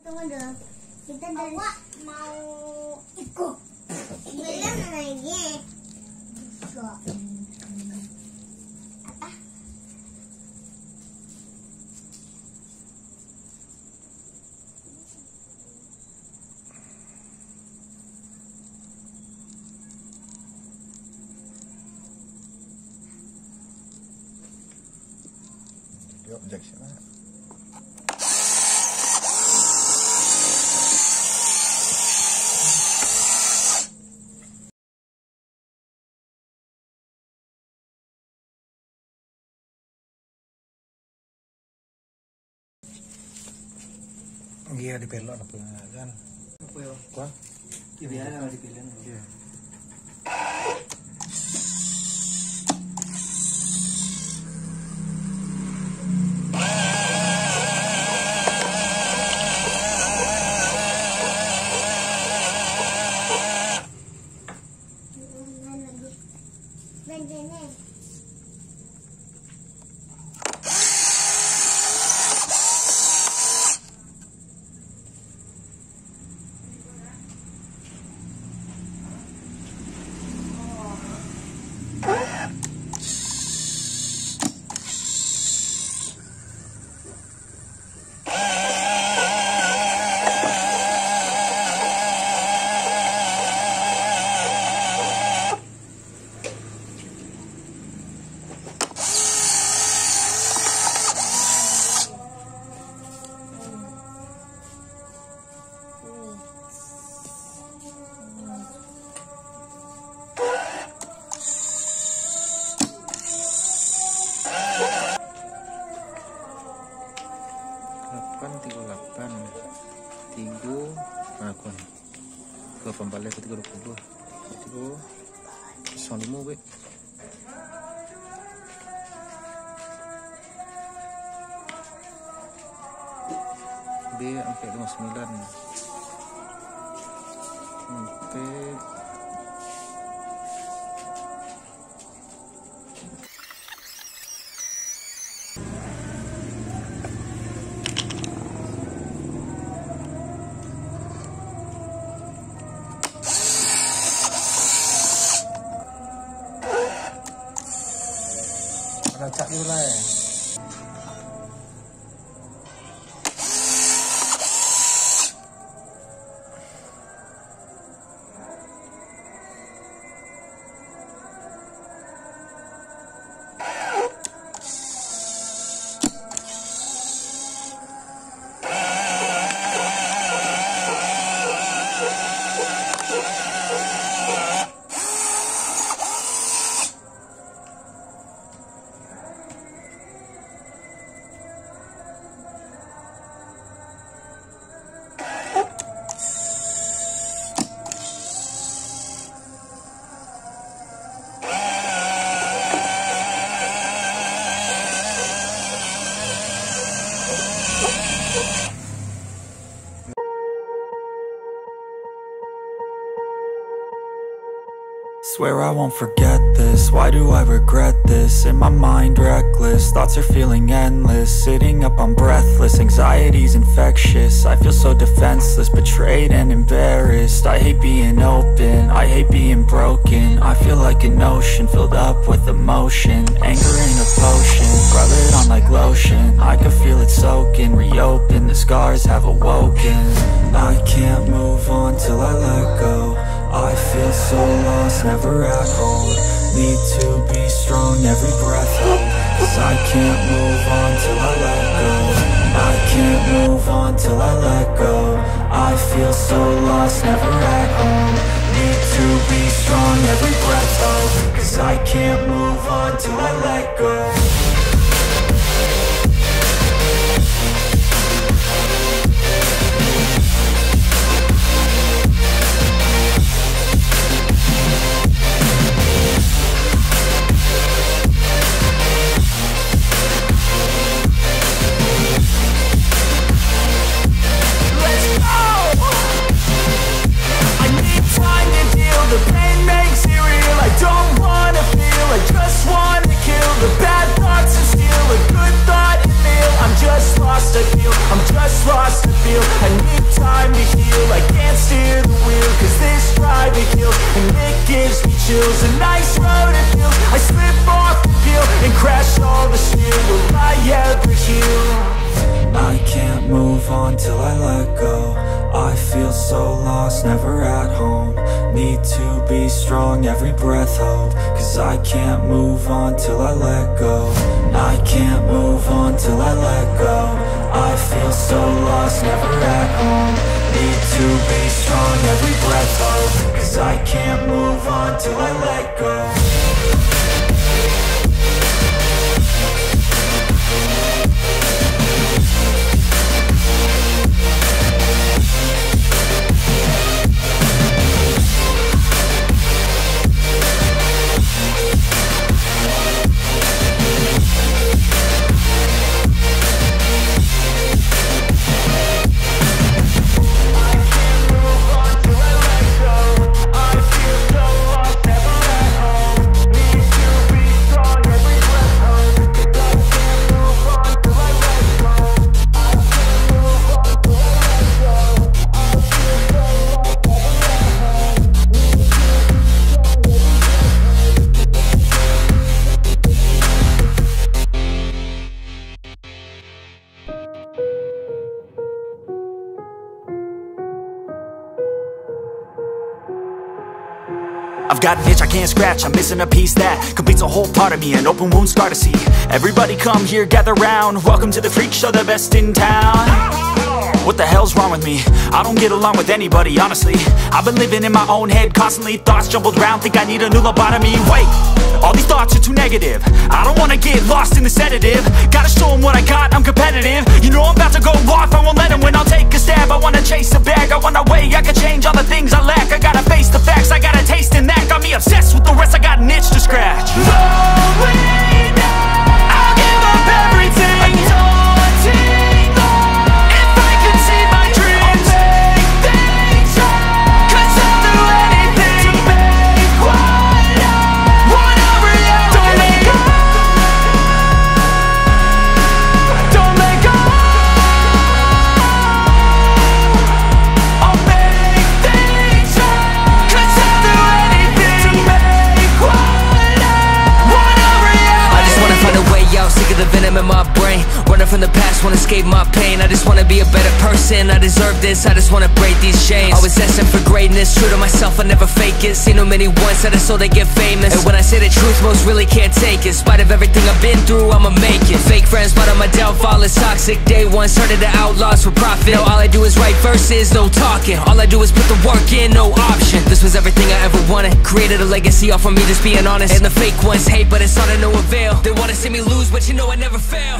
Tunggu dulu. Kita dari mau ikut. Belum lagi. Apa? Jadi objek siapa? Iya dipelok apa kan? Apa ya? Apa? Ya biasa kalau dipilih. Iya. Akun ke pembalik ke 32 itu 05 wek B sampai 59 sampai racak dulu lah ya. Swear I won't forget this, why do I regret this? In my mind reckless, thoughts are feeling endless. Sitting up I'm breathless, anxiety's infectious. I feel so defenseless, betrayed and embarrassed. I hate being open, I hate being broken. I feel like an ocean filled up with emotion. Anger in a potion, rub it on like lotion. I can feel it soaking, reopen, the scars have awoken. I can't move on till I let go. I feel so lost, never at home. Need to be strong, every breath hold. 'Cause I can't move on till I let go. I can't move on till I let go. I feel so lost, never at home. Need to be strong, every breath hold. 'Cause I can't move on till I let go. The pain makes it real. I don't wanna feel, I just wanna kill the bad thoughts ever heal. I can't move on till I let go. I feel so lost, never at home. Need to be strong, every breath hope. Cause I can't move on till I let go. I can't move on till I let go. I feel so lost, never at home. Need to be strong, every breath hope. Cause I can't move on till I let go. I've got an itch I can't scratch, I'm missing a piece that completes a whole part of me, an open wound scar to see. Everybody come here, gather round, welcome to the freak show, the best in town. What the hell's wrong with me? I don't get along with anybody, honestly. I've been living in my own head constantly, thoughts jumbled round, think I need a new lobotomy. Wait, all these thoughts are too negative, I don't wanna get lost in the sedative. Gotta show them what I got, I'm competitive. You know I'm about to go off, I won't let them win, I'll take a stab. I wanna chase a bag, I wanna weigh, I can change all the things I lack. I gotta face the facts, I got a taste in that. Got me obsessed with the rest, I got an itch to scratch. No way now, I'll give up everything. Daunting thought, if I could see my dreams, I'll make things right. 'Cause I'll do anything to make what I want a reality. Don't let go, don't let go. I'll make things right. 'Cause I'll do anything to make what I want a reality. I just wanna find a way out, sick of the venom in my brain. Running from the past, wanna escape my pain. I just wanna be a better person, I deserve this. I just wanna break these chains. Always asking for greatness, true to myself, I never fake it. Seen too many once that I so they get famous. And when I say the truth, most really can't take it. In spite of everything I've been through, I'ma make it. Fake friends, but on my downfall is toxic. Day one, started the outlaws for profit. Now all I do is write verses, no talking. All I do is put the work in, no option. This was everything I ever wanted. Created a legacy off of me, just being honest. And the fake ones hate, but it's all to no avail. They wanna see me lose, but you know I never fail.